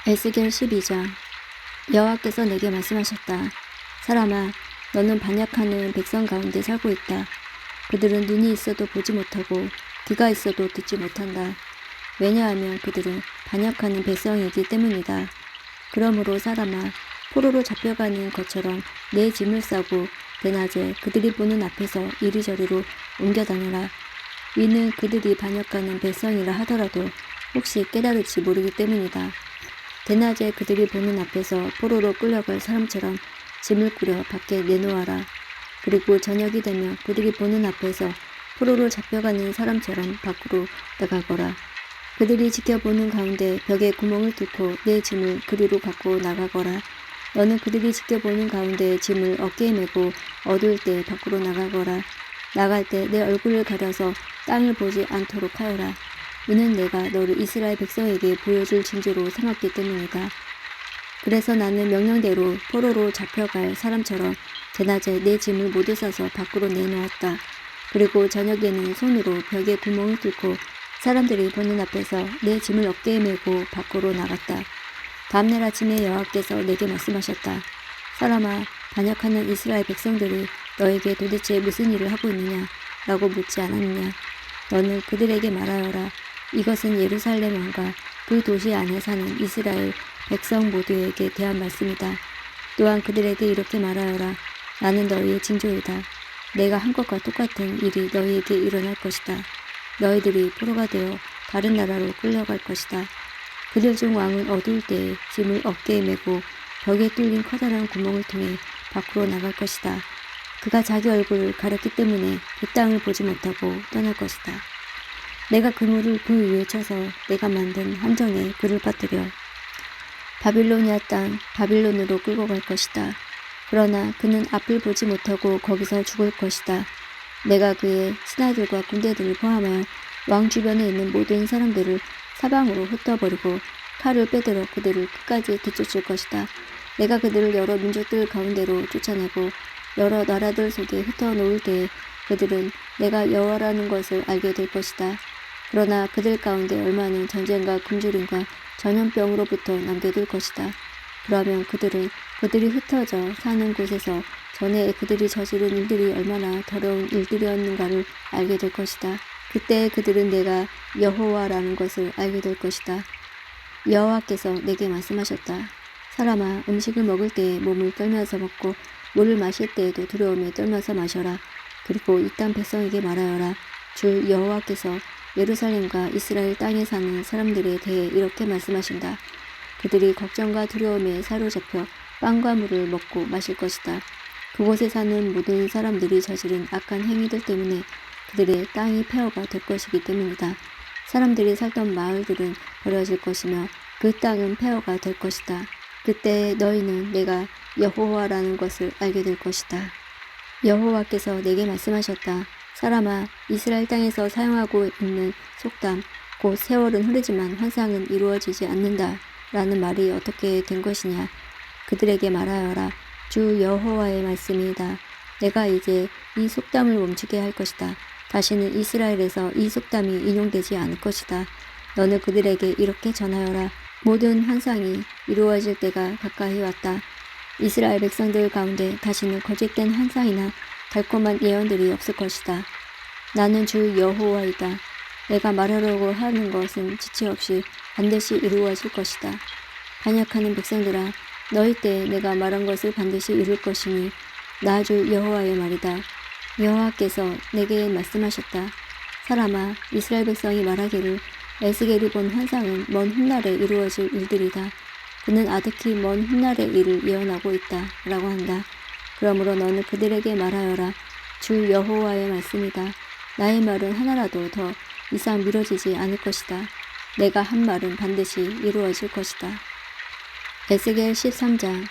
에스겔 12장. 여호와께서 내게 말씀하셨다. 사람아, 너는 반역하는 백성 가운데 살고 있다. 그들은 눈이 있어도 보지 못하고 귀가 있어도 듣지 못한다. 왜냐하면 그들은 반역하는 백성이기 때문이다. 그러므로 사람아, 포로로 잡혀가는 것처럼 내 짐을 싸고 대낮에 그들이 보는 앞에서 이리저리로 옮겨 다녀라. 이는 그들이 반역하는 백성이라 하더라도 혹시 깨달을지 모르기 때문이다. 대낮에 그들이 보는 앞에서 포로로 끌려갈 사람처럼 짐을 꾸려 밖에 내놓아라. 그리고 저녁이 되면 그들이 보는 앞에서 포로로 잡혀가는 사람처럼 밖으로 나가거라. 그들이 지켜보는 가운데 벽에 구멍을 뚫고 내 짐을 그리로 갖고 나가거라. 너는 그들이 지켜보는 가운데 짐을 어깨에 메고 어두울 때 밖으로 나가거라. 나갈 때 내 얼굴을 가려서 땅을 보지 않도록 하여라. 이는 내가 너를 이스라엘 백성에게 보여줄 징조로 삼았기 때문이다. 그래서 나는 명령대로 포로로 잡혀갈 사람처럼 대낮에 내 짐을 모두 싸서 밖으로 내놓았다. 그리고 저녁에는 손으로 벽에 구멍을 뚫고 사람들이 보는 앞에서 내 짐을 어깨에 메고 밖으로 나갔다. 다음날 아침에 여호와께서 내게 말씀하셨다. 사람아, 반역하는 이스라엘 백성들이 너에게 도대체 무슨 일을 하고 있느냐? 라고 묻지 않았느냐? 너는 그들에게 말하여라. 이것은 예루살렘 왕과 그 도시 안에 사는 이스라엘 백성 모두에게 대한 말씀이다. 또한 그들에게 이렇게 말하여라. 나는 너희의 징조이다. 내가 한 것과 똑같은 일이 너희에게 일어날 것이다. 너희들이 포로가 되어 다른 나라로 끌려갈 것이다. 그들 중 왕은 어두울 때에 짐을 어깨에 메고 벽에 뚫린 커다란 구멍을 통해 밖으로 나갈 것이다. 그가 자기 얼굴을 가렸기 때문에 그 땅을 보지 못하고 떠날 것이다. 내가 그물을 그 위에 쳐서 내가 만든 함정에 그를 빠뜨려 바빌로니아 땅 바빌론으로 끌고 갈 것이다. 그러나 그는 앞을 보지 못하고 거기서 죽을 것이다. 내가 그의 신하들과 군대들을 포함하여 왕 주변에 있는 모든 사람들을 사방으로 흩어버리고 칼을 빼들어 그들을 끝까지 뒤쫓을 것이다. 내가 그들을 여러 민족들 가운데로 쫓아내고 여러 나라들 속에 흩어놓을 때에 그들은 내가 여호와라는 것을 알게 될 것이다. 그러나 그들 가운데 얼마는 전쟁과 굶주림과 전염병으로부터 남겨둘 것이다. 그러면 그들은 그들이 흩어져 사는 곳에서 전에 그들이 저지른 일들이 얼마나 더러운 일들이었는가를 알게 될 것이다. 그때 그들은 내가 여호와라는 것을 알게 될 것이다. 여호와께서 내게 말씀하셨다. 사람아, 음식을 먹을 때에 몸을 떨면서 먹고 물을 마실 때에도 두려움에 떨면서 마셔라. 그리고 이 땅 백성에게 말하여라. 주 여호와께서 예루살렘과 이스라엘 땅에 사는 사람들에 대해 이렇게 말씀하신다. 그들이 걱정과 두려움에 사로잡혀 빵과 물을 먹고 마실 것이다. 그곳에 사는 모든 사람들이 저지른 악한 행위들 때문에 그들의 땅이 폐허가 될 것이기 때문이다. 사람들이 살던 마을들은 버려질 것이며 그 땅은 폐허가 될 것이다. 그때 너희는 내가 여호와라는 것을 알게 될 것이다. 여호와께서 내게 말씀하셨다. 사람아, 이스라엘 땅에서 사용하고 있는 속담, 곧 세월은 흐르지만 환상은 이루어지지 않는다 라는 말이 어떻게 된 것이냐? 그들에게 말하여라. 주 여호와의 말씀이다. 내가 이제 이 속담을 멈추게 할 것이다. 다시는 이스라엘에서 이 속담이 인용되지 않을 것이다. 너는 그들에게 이렇게 전하여라. 모든 환상이 이루어질 때가 가까이 왔다. 이스라엘 백성들 가운데 다시는 거짓된 환상이나 달콤한 예언들이 없을 것이다. 나는 주 여호와이다. 내가 말하려고 하는 것은 지체 없이 반드시 이루어질 것이다. 반역하는 백성들아, 너희 때에 내가 말한 것을 반드시 이룰 것이니 나 주 여호와의 말이다. 여호와께서 내게 말씀하셨다. 사람아, 이스라엘 백성이 말하기를 에스겔이 본 환상은 먼 훗날에 이루어질 일들이다. 그는 아득히 먼 훗날의 일을 예언하고 있다 라고 한다. 그러므로 너는 그들에게 말하여라. 주 여호와의 말씀이다. 나의 말은 하나라도 더 이상 미뤄지지 않을 것이다. 내가 한 말은 반드시 이루어질 것이다. 에스겔 13장.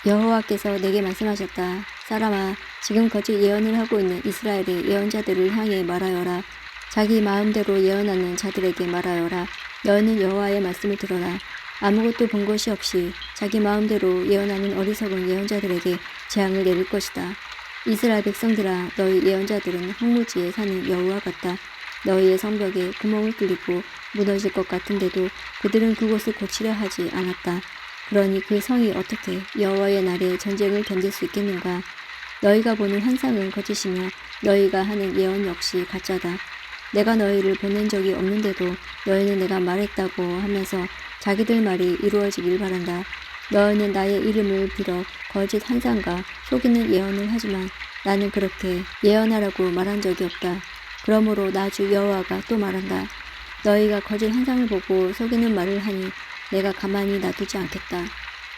여호와께서 내게 말씀하셨다. 사람아, 지금 거짓 예언을 하고 있는 이스라엘의 예언자들을 향해 말하여라. 자기 마음대로 예언하는 자들에게 말하여라. 너희는 여호와의 말씀을 들어라. 아무것도 본 것이 없이 자기 마음대로 예언하는 어리석은 예언자들에게 재앙을 내릴 것이다. 이스라엘 백성들아, 너희 예언자들은 황무지에 사는 여우와 같다. 너희의 성벽에 구멍을 뚫리고 무너질 것 같은데도 그들은 그곳을 고치려 하지 않았다. 그러니 그 성이 어떻게 여호와의 날에 전쟁을 견딜 수 있겠는가? 너희가 보는 환상은 거짓이며 너희가 하는 예언 역시 가짜다. 내가 너희를 보낸 적이 없는데도 너희는 내가 말했다고 하면서 자기들 말이 이루어지길 바란다. 너희는 나의 이름을 빌어 거짓 환상과 속이는 예언을 하지만 나는 그렇게 예언하라고 말한 적이 없다. 그러므로 나 주 여호와가 또 말한다. 너희가 거짓 환상을 보고 속이는 말을 하니 내가 가만히 놔두지 않겠다.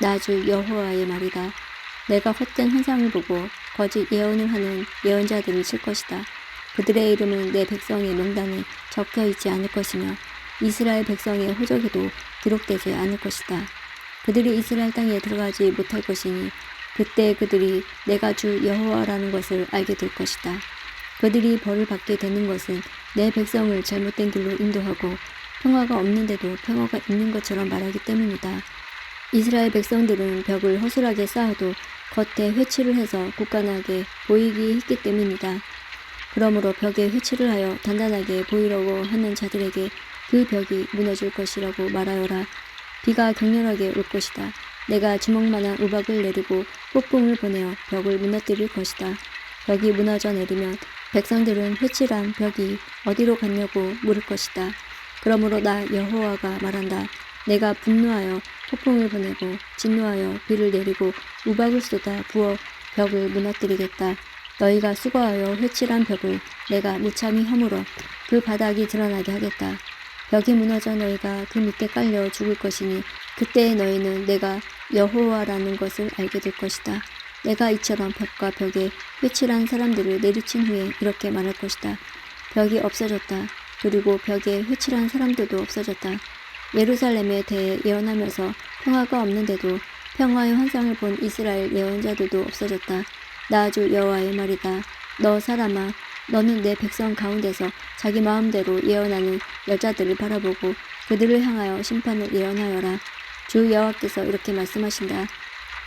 나 주 여호와의 말이다. 내가 헛된 환상을 보고 거짓 예언을 하는 예언자들을 칠 것이다. 그들의 이름은 내 백성의 명단에 적혀 있지 않을 것이며 이스라엘 백성의 호적에도 기록되지 않을 것이다. 그들이 이스라엘 땅에 들어가지 못할 것이니 그때 그들이 내가 주 여호와라는 것을 알게 될 것이다. 그들이 벌을 받게 되는 것은 내 백성을 잘못된 길로 인도하고 평화가 없는데도 평화가 있는 것처럼 말하기 때문이다. 이스라엘 백성들은 벽을 허술하게 쌓아도 겉에 회칠을 해서 굳건하게 보이기 했기 때문이다. 그러므로 벽에 회칠을 하여 단단하게 보이려고 하는 자들에게 그 벽이 무너질 것이라고 말하여라. 비가 격렬하게 올 것이다. 내가 주먹만한 우박을 내리고 폭풍을 보내어 벽을 무너뜨릴 것이다. 벽이 무너져 내리면 백성들은 회칠한 벽이 어디로 갔냐고 물을 것이다. 그러므로 나 여호와가 말한다. 내가 분노하여 폭풍을 보내고 진노하여 비를 내리고 우박을 쏟아 부어 벽을 무너뜨리겠다. 너희가 수고하여 회칠한 벽을 내가 무참히 허물어 그 바닥이 드러나게 하겠다. 벽이 무너져 너희가 그 밑에 깔려 죽을 것이니 그때 너희는 내가 여호와라는 것을 알게 될 것이다. 내가 이처럼 벽과 벽에 회칠한 사람들을 내리친 후에 이렇게 말할 것이다. 벽이 없어졌다. 그리고 벽에 회칠한 사람들도 없어졌다. 예루살렘에 대해 예언하면서 평화가 없는데도 평화의 환상을 본 이스라엘 예언자들도 없어졌다. 나 주 여호와의 말이다. 너 사람아, 너는 내 백성 가운데서 자기 마음대로 예언하는 여자들을 바라보고 그들을 향하여 심판을 예언하여라. 주 여호와께서 이렇게 말씀하신다.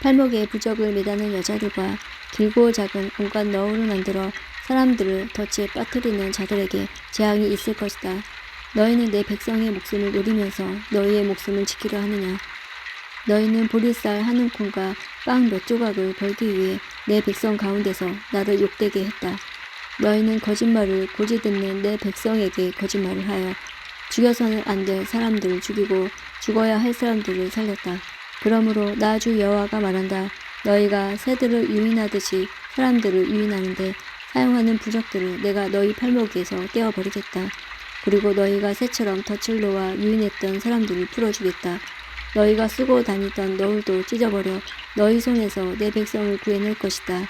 팔목에 부적을 매다는 여자들과 길고 작은 온갖 너울을 만들어 사람들을 덫에 빠뜨리는 자들에게 재앙이 있을 것이다. 너희는 내 백성의 목숨을 노리면서 너희의 목숨을 지키려 하느냐. 너희는 보리쌀 한 움큼과 빵 몇 조각을 벌기 위해 내 백성 가운데서 나를 욕되게 했다. 너희는 거짓말을 고지 듣는 내 백성에게 거짓말을 하여 죽여서는 안 될 사람들을 죽이고 죽어야 할 사람들을 살렸다. 그러므로 나 주 여호와가 말한다. 너희가 새들을 유인하듯이 사람들을 유인하는데 사용하는 부적들을 내가 너희 팔목에서 떼어버리겠다. 그리고 너희가 새처럼 덫을 놓아 유인했던 사람들을 풀어주겠다. 너희가 쓰고 다니던 너울도 찢어버려 너희 손에서 내 백성을 구해낼 것이다.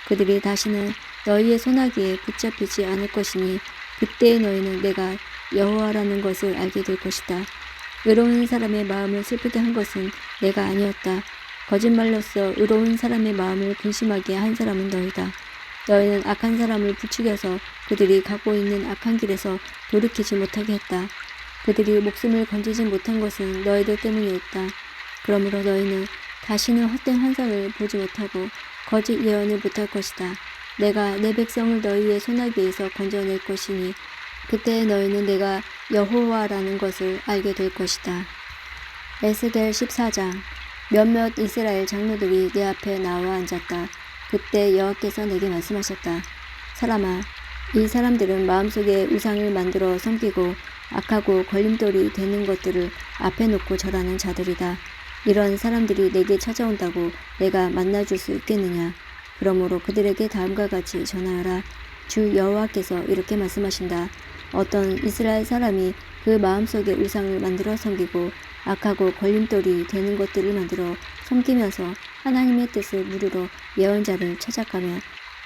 그들이 다시는 너희의 손아귀에 붙잡히지 않을 것이니 그때 너희는 내가 여호와라는 것을 알게 될 것이다. 의로운 사람의 마음을 슬프게 한 것은 내가 아니었다. 거짓말로써 의로운 사람의 마음을 근심하게 한 사람은 너희다. 너희는 악한 사람을 부추겨서 그들이 가고 있는 악한 길에서 돌이키지 못하게 했다. 그들이 목숨을 건지지 못한 것은 너희들 때문이었다. 그러므로 너희는 다시는 헛된 환상을 보지 못하고 거짓 예언을 못할 것이다. 내가 내 백성을 너희의 손아귀에서 건져낼 것이니 그때 너희는 내가 여호와라는 것을 알게 될 것이다. 에스겔 14장. 몇몇 이스라엘 장로들이 내 앞에 나와 앉았다. 그때 여호와께서 내게 말씀하셨다. 사람아, 이 사람들은 마음속에 우상을 만들어 섬기고 악하고 걸림돌이 되는 것들을 앞에 놓고 절하는 자들이다. 이런 사람들이 내게 찾아온다고 내가 만나줄 수 있겠느냐. 그러므로 그들에게 다음과 같이 전하여라. 주 여호와께서 이렇게 말씀하신다. 어떤 이스라엘 사람이 그 마음속에 우상을 만들어 섬기고 악하고 걸림돌이 되는 것들을 만들어 섬기면서 하나님의 뜻을 물으러 예언자를 찾아가면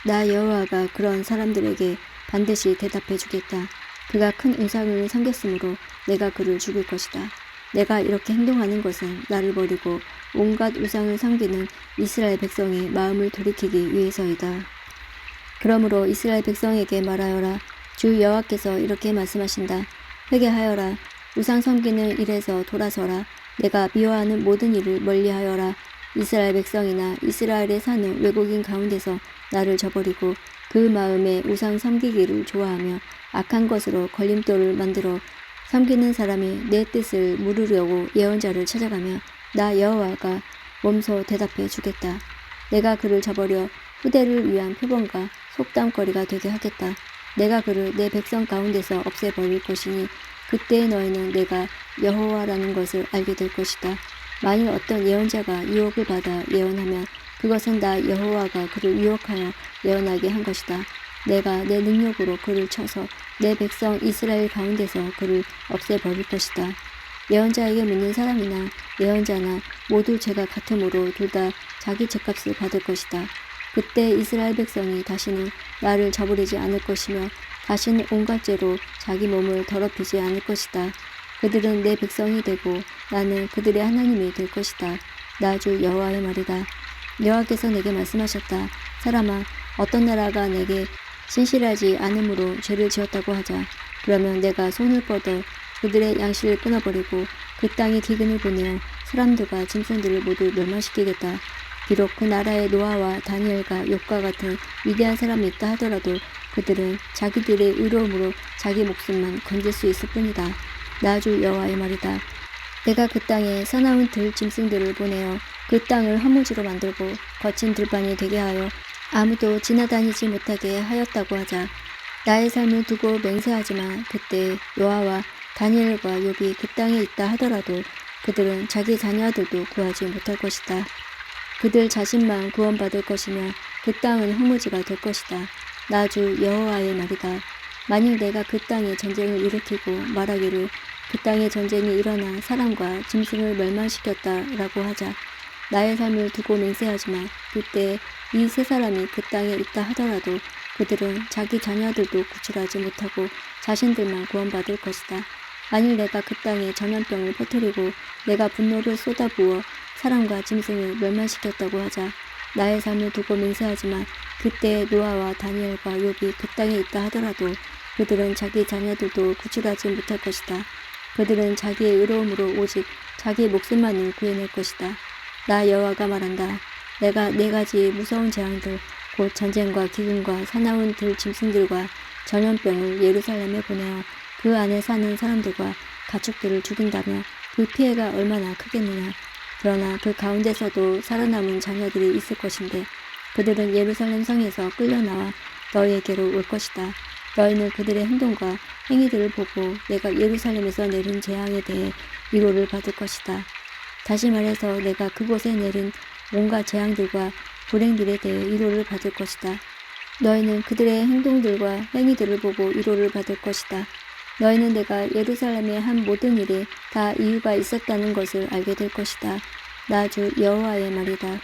나 여호와가 그런 사람들에게 반드시 대답해 주겠다. 그가 큰 우상을 섬겼으므로 내가 그를 죽일 것이다. 내가 이렇게 행동하는 것은 나를 버리고 온갖 우상을 섬기는 이스라엘 백성의 마음을 돌이키기 위해서이다. 그러므로 이스라엘 백성에게 말하여라. 주 여호와께서 이렇게 말씀하신다. 회개하여라. 우상 섬기는 일에서 돌아서라. 내가 미워하는 모든 일을 멀리하여라. 이스라엘 백성이나 이스라엘에 사는 외국인 가운데서 나를 저버리고 그 마음에 우상 섬기기를 좋아하며 악한 것으로 걸림돌을 만들어 섬기는 사람이 내 뜻을 물으려고 예언자를 찾아가며 나 여호와가 몸소 대답해 주겠다. 내가 그를 저버려 후대를 위한 표본과 속담거리가 되게 하겠다. 내가 그를 내 백성 가운데서 없애버릴 것이니 그때 너희는 내가 여호와라는 것을 알게 될 것이다. 만일 어떤 예언자가 유혹을 받아 예언하면 그것은 나 여호와가 그를 유혹하여 예언하게 한 것이다. 내가 내 능력으로 그를 쳐서 내 백성 이스라엘 가운데서 그를 없애버릴 것이다. 예언자에게 묻는 사람이나 예언자나 모두 죄가 같으므로 둘 다 자기 죄값을 받을 것이다. 그때 이스라엘 백성이 다시는 나를 저버리지 않을 것이며 다시는 온갖 죄로 자기 몸을 더럽히지 않을 것이다. 그들은 내 백성이 되고 나는 그들의 하나님이 될 것이다. 나 주 여호와의 말이다. 여호와께서 내게 말씀하셨다. 사람아, 어떤 나라가 내게 신실하지 않음으로 죄를 지었다고 하자. 그러면 내가 손을 뻗어 그들의 양식을 끊어버리고 그 땅에 기근을 보내어 사람들과 짐승들을 모두 멸망시키겠다. 비록 그 나라에 노아와 다니엘과 욥과 같은 위대한 사람이 있다 하더라도 그들은 자기들의 의로움으로 자기 목숨만 건질 수 있을 뿐이다. 나 주 여호와의 말이다. 내가 그 땅에 사나운 들 짐승들을 보내어 그 땅을 화무지로 만들고 거친 들판이 되게 하여 아무도 지나다니지 못하게 하였다고 하자. 나의 삶을 두고 맹세하지만 그때 노아와 다니엘과 욥이 그 땅에 있다 하더라도 그들은 자기 자녀들도 구하지 못할 것이다. 그들 자신만 구원받을 것이며 그 땅은 허무지가 될 것이다. 나 주 여호와의 말이다. 만일 내가 그 땅에 전쟁을 일으키고 말하기를 그 땅에 전쟁이 일어나 사람과 짐승을 멸망시켰다라고 하자. 나의 삶을 두고 맹세하지만 그때 이 세 사람이 그 땅에 있다 하더라도 그들은 자기 자녀들도 구출하지 못하고 자신들만 구원받을 것이다. 만일 내가 그 땅에 전염병을 퍼뜨리고 내가 분노를 쏟아부어 사람과 짐승을 멸망시켰다고 하자. 나의 삶을 두고 맹세하지만 그때 노아와 다니엘과 욥이 그 땅에 있다 하더라도 그들은 자기 자녀들도 구출하지 못할 것이다. 그들은 자기의 의로움으로 오직 자기 목숨만을 구해낼 것이다. 나 여호와가 말한다. 내가 네 가지 무서운 재앙들 곧 전쟁과 기근과 사나운 들 짐승들과 전염병을 예루살렘에 보내어 그 안에 사는 사람들과 가축들을 죽인다며 그 피해가 얼마나 크겠느냐. 그러나 그 가운데서도 살아남은 자녀들이 있을 것인데 그들은 예루살렘 성에서 끌려나와 너희에게로 올 것이다. 너희는 그들의 행동과 행위들을 보고 내가 예루살렘에서 내린 재앙에 대해 위로를 받을 것이다. 다시 말해서 내가 그곳에 내린 온갖 재앙들과 불행들에 대해 위로를 받을 것이다. 너희는 그들의 행동들과 행위들을 보고 위로를 받을 것이다. 너희는 내가 예루살렘에 한 모든 일에 다 이유가 있었다는 것을 알게 될 것이다. 나 주 여호와의 말이다.